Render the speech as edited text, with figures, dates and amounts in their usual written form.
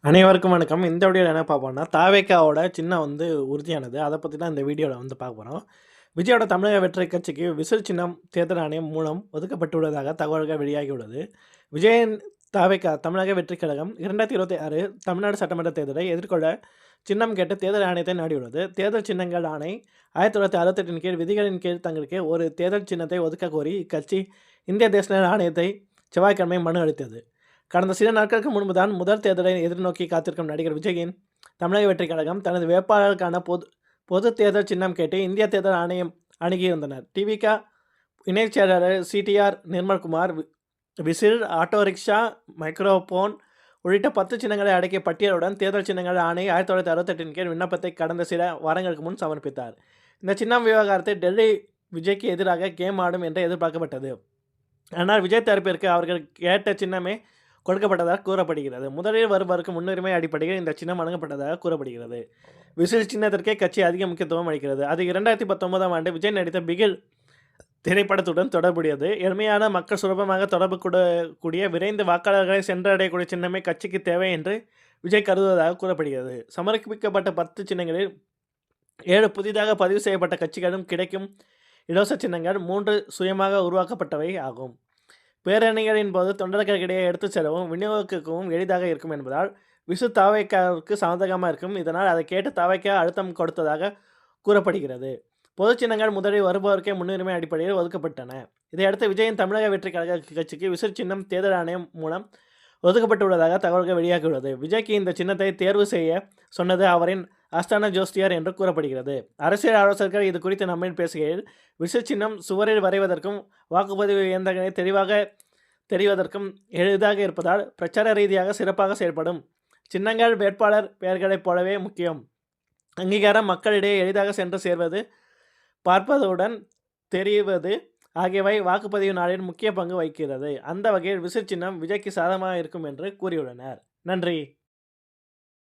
அனைவருக்கும் வணக்கம். இந்த வீடியோல என்ன பார்ப்போம்னா, தாவேக்காவோட சின்னம் உறுதியானது. அத பத்தி தான் இந்த வீடியோல பார்க்க போறோம். விஜயோட தமிழக வெற்றி கட்சிக்கு விசில் சின்னம் தேர்தல் ஆணையம் மூலம் ஒதுக்கப்பட்டுள்ளதாக தகவல்கள் வெளியாகியுள்ளது. விஜயன் தாவேக்கா தமிழக வெற்றிக் கழகம் 2026 தமிழ்நாடு சட்டமன்ற தேர்தலை எதிர்கொள்ள சின்னம் கேட்டு தேர்தல் ஆணையத்தை நாடியுள்ளது. தேர்தல் சின்னங்கள் ஆணை 1968 கீழ் விதிகளின் கீழ் தங்களுக்கு ஒரு தேர்தல் சின்னத்தை ஒதுக்கக் கோரி இக்கட்சி இந்திய தேசிய ஆணையத்தை செவ்வாய்க்கிழமை மனு அளித்தது. கடந்த சில நாட்களுக்கு முன்பு தான் முதல் தேர்தலை எதிர்நோக்கி காத்திருக்கும் நடிகர் விஜயின் தமிழக வெற்றிக் கழகம் தனது வேட்பாளருக்கான பொது தேர்தல் சின்னம் கேட்டு இந்திய தேர்தல் ஆணையம் அணுகியிருந்தனர். டிவிக இணைச் செயலாளர் CTR Nirmalkumar whistle, auto rickshaw, microphone உள்ளிட்ட 10 சின்னங்களை அடக்கிய பட்டியலுடன் தேர்தல் சின்னங்கள் ஆணை 1968 கீழ் விண்ணப்பத்தை கடந்த சில வாரங்களுக்கு முன் சமர்ப்பித்தார். இந்த சின்னம் விவகாரத்தை டெல்லி விஜய்க்கு எதிராக கேம் ஆடும் என்று எதிர்பார்க்கப்பட்டது. ஆனால் விஜய் தரப்பிற்கு அவர்கள் கேட்ட சின்னமே கொடுக்கப்பட்டதாக கூறப்படுகிறது. முதலில் வருபவருக்கு முன்னுரிமை அடிப்படையில் இந்த சின்னம் வழங்கப்பட்டதாக கூறப்படுகிறது. விசில் சின்னத்திற்கே கட்சி அதிக முக்கியத்துவம் அளிக்கிறது. அது 2019ஆம் ஆண்டு விஜய் நடித்த பிகில் திரைப்படத்துடன் தொடர்புடையது. எளிமையான, மக்கள் சுலபமாக தொடர்பு கூடிய, விரைந்து வாக்காளர்களை சென்றடையக்கூடிய சின்னமே கட்சிக்கு தேவை என்று விஜய் கருதுவதாக கூறப்படுகிறது. சமர்ப்பிக்கப்பட்ட 10 சின்னங்களில் 7 புதிதாக பதிவு செய்யப்பட்ட கட்சிகளும் கிடைக்கும் இலவச சின்னங்கள் 3 சுயமாக உருவாக்கப்பட்டவை ஆகும். பேரணிகளின் போது தொண்டர்களுக்கிடையே எடுத்துச் செல்லவும் விநியோகிக்கவும் எளிதாக இருக்கும் என்பதால் விசு தாவேக்காவுக்கு சாதகமாக இருக்கும். இதனால் அதை கேட்டு தாவேக்கா அழுத்தம் கொடுத்ததாக கூறப்படுகிறது. பொது சின்னங்கள் முதலில் வருபவருக்கே முன்னுரிமை அடிப்படையில் ஒதுக்கப்பட்டன. இதையடுத்து விஜயின் தமிழக வெற்றிக் கழக கட்சிக்கு விசில் சின்னம் தேர்தல் ஆணையம் மூலம் ஒதுக்கப்பட்டுள்ளதாக தகவல்கள் வெளியாகியுள்ளது. விஜய்க்கு இந்த சின்னத்தை தேர்வு செய்ய சொன்னது அவரின் ஆஸ்தான ஜோஸ்தியார் என்று கூறப்படுகிறது. அரசியல் ஆலோசகர்கள் இது குறித்து நம்மில் பேசுகையில், விசில் சின்னம் சுவரில் வரைவதற்கும் வாக்குப்பதிவு இயந்திரங்களை தெளிவாக தெரிவதற்கும் எளிதாக இருப்பதால் பிரச்சார ரீதியாக சிறப்பாக செயல்படும். சின்னங்கள் வேட்பாளர் பெயர்களைப் போலவே முக்கியம். அங்கீகாரம், மக்களிடையே எளிதாக சென்று சேர்வது, பார்ப்பதுடன் தெரிவது ஆகியவை வாக்குப்பதிவு நாளில் முக்கிய பங்கு வகிக்கிறது. அந்த வகையில் விசில் சின்னம் விஜய்க்கு சாதகமாக இருக்கும் என்று கூறியுள்ளனர். நன்றி.